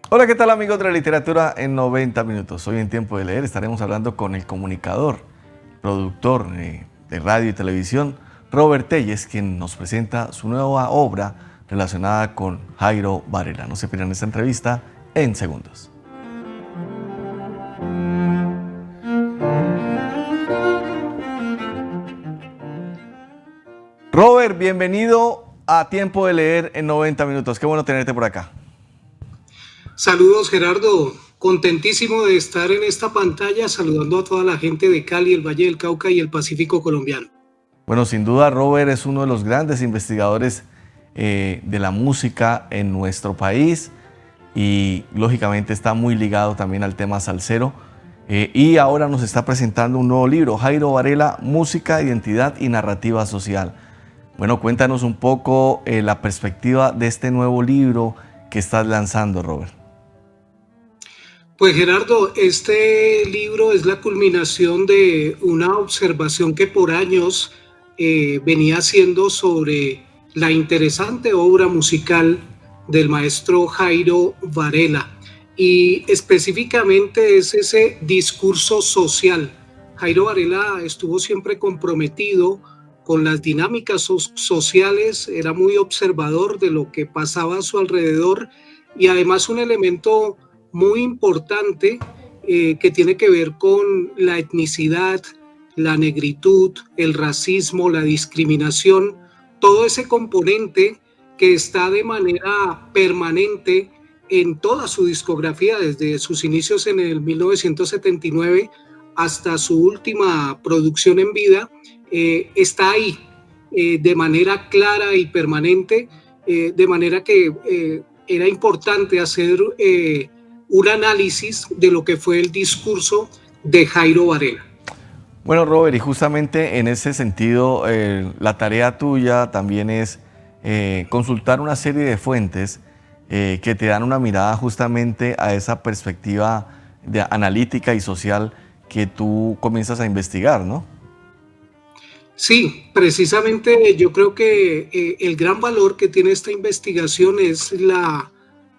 Hola, ¿qué tal amigos de la literatura en 90 minutos? Hoy en Tiempo de Leer estaremos hablando con el comunicador, productor de radio y televisión, Robert Telles, quien nos presenta su nueva obra relacionada con Jairo Varela. No se pierdan esta entrevista en segundos. Robert, bienvenido a Tiempo de Leer en 90 minutos. Qué bueno tenerte por acá. Saludos, Gerardo. Contentísimo de estar en esta pantalla saludando a toda la gente de Cali, el Valle del Cauca y el Pacífico colombiano. Bueno, sin duda Robert es uno de los grandes investigadores de la música en nuestro país y lógicamente está muy ligado también al tema salsero. Y ahora nos está presentando un nuevo libro, Jairo Varela, Música, Identidad y Narrativa Social. Bueno, cuéntanos un poco la perspectiva de este nuevo libro que estás lanzando, Robert. Pues Gerardo, este libro es la culminación de una observación que por años venía haciendo sobre la interesante obra musical del maestro Jairo Varela y específicamente es ese discurso social. Jairo Varela estuvo siempre comprometido con las dinámicas sociales, era muy observador de lo que pasaba a su alrededor y además un elemento muy importante que tiene que ver con la etnicidad, la negritud, el racismo, la discriminación, todo ese componente que está de manera permanente en toda su discografía, desde sus inicios en el 1979 hasta su última producción en vida, está ahí de manera clara y permanente, de manera que era importante hacer un análisis de lo que fue el discurso de Jairo Varela. Bueno, Robert, y justamente en ese sentido, la tarea tuya también es consultar una serie de fuentes que te dan una mirada justamente a esa perspectiva analítica y social que tú comienzas a investigar, ¿no? Sí, precisamente yo creo que el gran valor que tiene esta investigación es la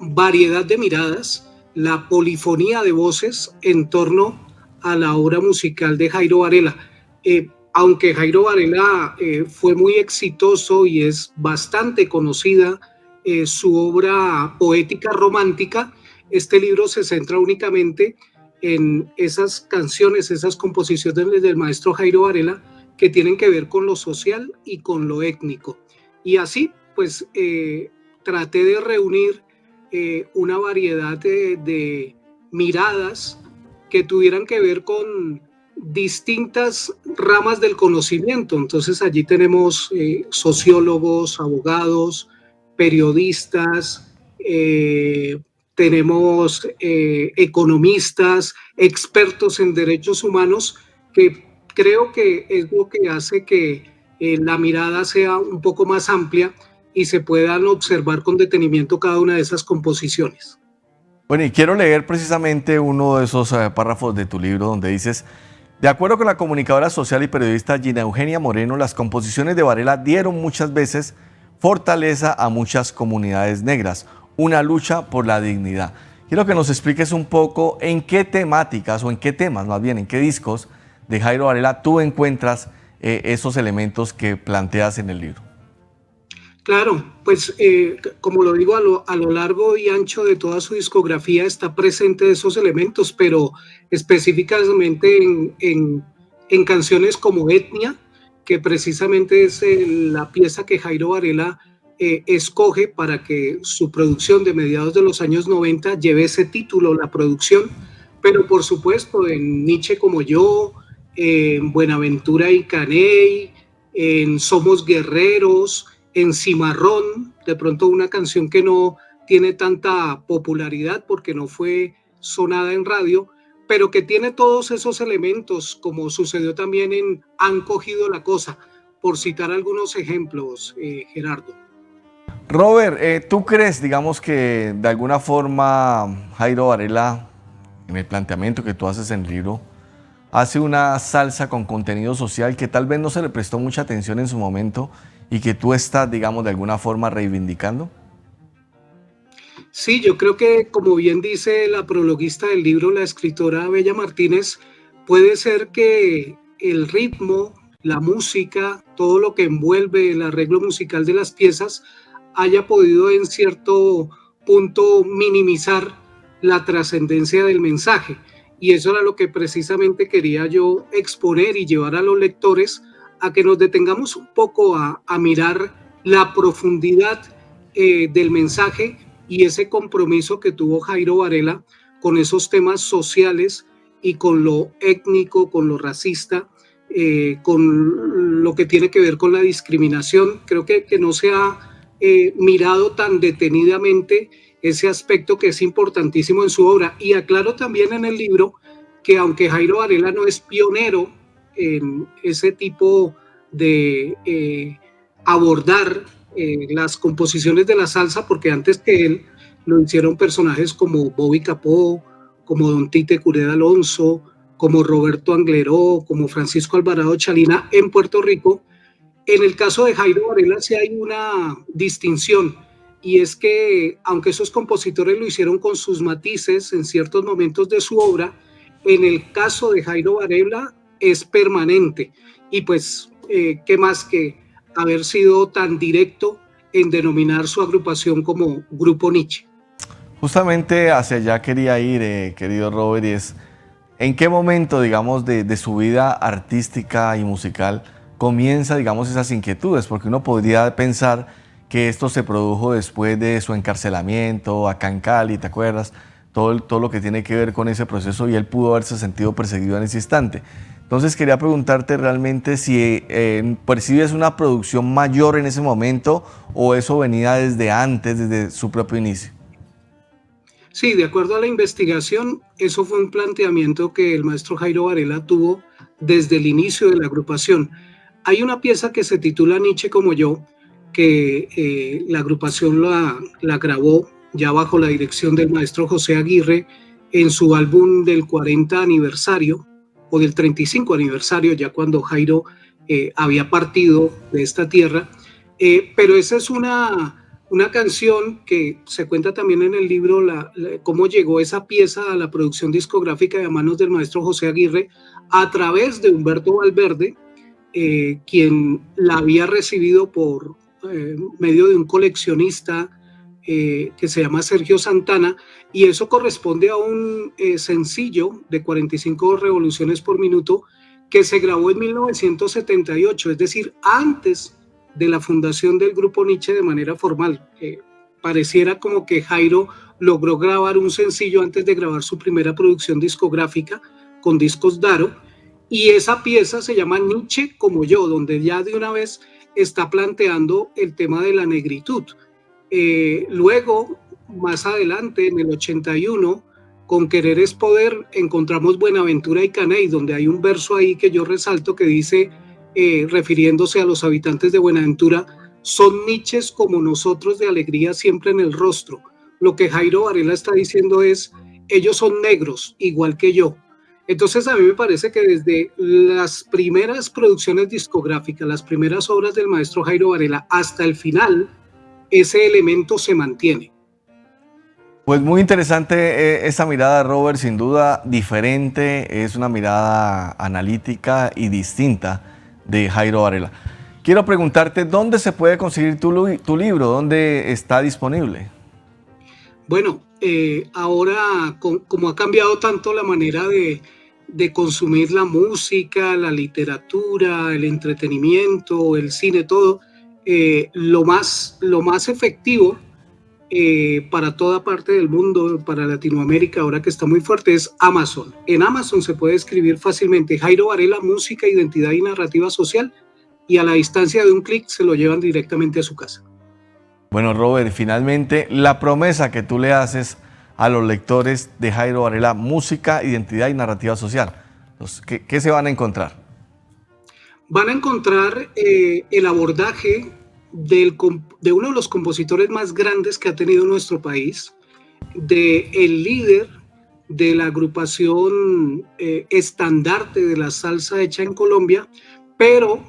variedad de miradas, la polifonía de voces en torno a la obra musical de Jairo Varela. Aunque Jairo Varela fue muy exitoso y es bastante conocida su obra poética romántica, este libro se centra únicamente en esas canciones, esas composiciones del maestro Jairo Varela que tienen que ver con lo social y con lo étnico. Y así, pues, traté de reunir una variedad de miradas que tuvieran que ver con distintas ramas del conocimiento. Entonces allí tenemos sociólogos, abogados, periodistas, tenemos economistas, expertos en derechos humanos, que creo que es lo que hace que la mirada sea un poco más amplia y se puedan observar con detenimiento cada una de esas composiciones. Bueno, y quiero leer precisamente uno de esos párrafos de tu libro donde dices: de acuerdo con la comunicadora social y periodista Gina Eugenia Moreno, las composiciones de Varela dieron muchas veces fortaleza a muchas comunidades negras, una lucha por la dignidad. Quiero que nos expliques un poco en qué temáticas, o en qué temas más bien, en qué discos de Jairo Varela tú encuentras esos elementos que planteas en el libro. Claro, pues como lo digo, a lo largo y ancho de toda su discografía está presente esos elementos, pero específicamente en canciones como Etnia, que precisamente es la pieza que Jairo Varela escoge para que su producción de mediados de los años 90 lleve ese título, la producción, pero por supuesto en Nietzsche como yo, en Buenaventura y Caney, en Somos Guerreros, en Cimarrón, de pronto una canción que no tiene tanta popularidad porque no fue sonada en radio, pero que tiene todos esos elementos, como sucedió también en Han cogido la cosa, por citar algunos ejemplos, Gerardo. Robert, ¿tú crees, digamos, que de alguna forma Jairo Varela, en el planteamiento que tú haces en el libro, hace una salsa con contenido social que tal vez no se le prestó mucha atención en su momento y que tú estás, digamos, de alguna forma reivindicando? Sí, yo creo que, como bien dice la prologuista del libro, la escritora Bella Martínez, puede ser que el ritmo, la música, todo lo que envuelve el arreglo musical de las piezas haya podido en cierto punto minimizar la trascendencia del mensaje. Y eso era lo que precisamente quería yo exponer y llevar a los lectores a que nos detengamos un poco a mirar la profundidad del mensaje y ese compromiso que tuvo Jairo Varela con esos temas sociales y con lo étnico, con lo racista, con lo que tiene que ver con la discriminación. Creo que no se ha mirado tan detenidamente ese aspecto que es importantísimo en su obra. Y aclaro también en el libro que aunque Jairo Varela no es pionero en ese tipo de abordar las composiciones de la salsa, porque antes que él lo hicieron personajes como Bobby Capó, como Don Tite Cureda Alonso, como Roberto Angleró, como Francisco Alvarado Chalina en Puerto Rico. En el caso de Jairo Varela sí hay una distinción, y es que aunque esos compositores lo hicieron con sus matices en ciertos momentos de su obra, en el caso de Jairo Varela es permanente. Y pues, ¿qué más que haber sido tan directo en denominar su agrupación como Grupo Nietzsche? Justamente hacia allá quería ir, querido Robert, y es en qué momento, digamos, de su vida artística y musical comienza, digamos, esas inquietudes, porque uno podría pensar que esto se produjo después de su encarcelamiento acá en Cali, ¿te acuerdas? Todo lo que tiene que ver con ese proceso y él pudo haberse sentido perseguido en ese instante. Entonces quería preguntarte realmente si percibes una producción mayor en ese momento o eso venía desde antes, desde su propio inicio. Sí, de acuerdo a la investigación, eso fue un planteamiento que el maestro Jairo Varela tuvo desde el inicio de la agrupación. Hay una pieza que se titula Nietzsche como yo, que la agrupación la grabó ya bajo la dirección del maestro José Aguirre en su álbum del 40 aniversario o del 35 aniversario, ya cuando Jairo había partido de esta tierra. Pero esa es una canción que se cuenta también en el libro, cómo llegó esa pieza a la producción discográfica de manos del maestro José Aguirre a través de Humberto Valverde, quien la había recibido por medio de un coleccionista que se llama Sergio Santana, y eso corresponde a un sencillo de 45 revoluciones por minuto que se grabó en 1978, es decir, antes de la fundación del Grupo Nietzsche de manera formal. Pareciera como que Jairo logró grabar un sencillo antes de grabar su primera producción discográfica con Discos Daro, y esa pieza se llama Nietzsche como yo, donde ya de una vez está planteando el tema de la negritud. Luego, más adelante, en el 81, con Querer es Poder, encontramos Buenaventura y Caney, donde hay un verso ahí que yo resalto que dice, refiriéndose a los habitantes de Buenaventura, son niches como nosotros de alegría siempre en el rostro. Lo que Jairo Varela está diciendo es, ellos son negros, igual que yo. Entonces a mí me parece que desde las primeras producciones discográficas, las primeras obras del maestro Jairo Varela hasta el final, ese elemento se mantiene. Pues muy interesante esa mirada, Robert, sin duda diferente, es una mirada analítica y distinta de Jairo Varela. Quiero preguntarte, ¿dónde se puede conseguir tu libro? ¿Dónde está disponible? Bueno, ahora como ha cambiado tanto la manera de consumir la música, la literatura, el entretenimiento, el cine, todo, lo más efectivo para toda parte del mundo, para Latinoamérica, ahora que está muy fuerte, es Amazon. En Amazon se puede escribir fácilmente Jairo Varela, música, identidad y narrativa social, y a la distancia de un clic se lo llevan directamente a su casa. Bueno, Robert, finalmente la promesa que tú le haces a los lectores de Jairo Varela, música, identidad y narrativa social. Entonces, ¿qué se van a encontrar? Van a encontrar el abordaje de uno de los compositores más grandes que ha tenido nuestro país, de el líder de la agrupación estandarte de la salsa hecha en Colombia, pero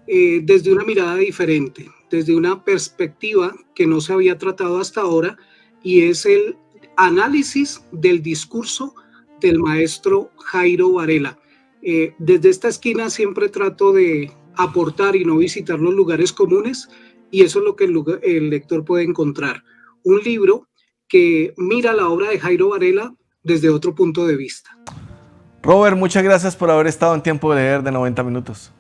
desde una mirada diferente, desde una perspectiva que no se había tratado hasta ahora, y es el análisis del discurso del maestro Jairo Varela. Desde esta esquina siempre trato de aportar y no visitar los lugares comunes, y eso es lo que el lector puede encontrar. Un libro que mira la obra de Jairo Varela desde otro punto de vista. Robert, muchas gracias por haber estado en Tiempo de Leer de 90 minutos.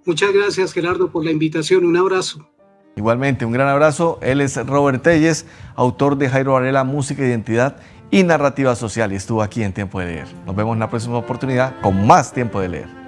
Muchas gracias, Gerardo, por la invitación. Un abrazo. Igualmente, un gran abrazo. Él es Robert Telles, autor de Jairo Varela, Música, Identidad y Narrativa Social, y estuvo aquí en Tiempo de Leer. Nos vemos en la próxima oportunidad con más Tiempo de Leer.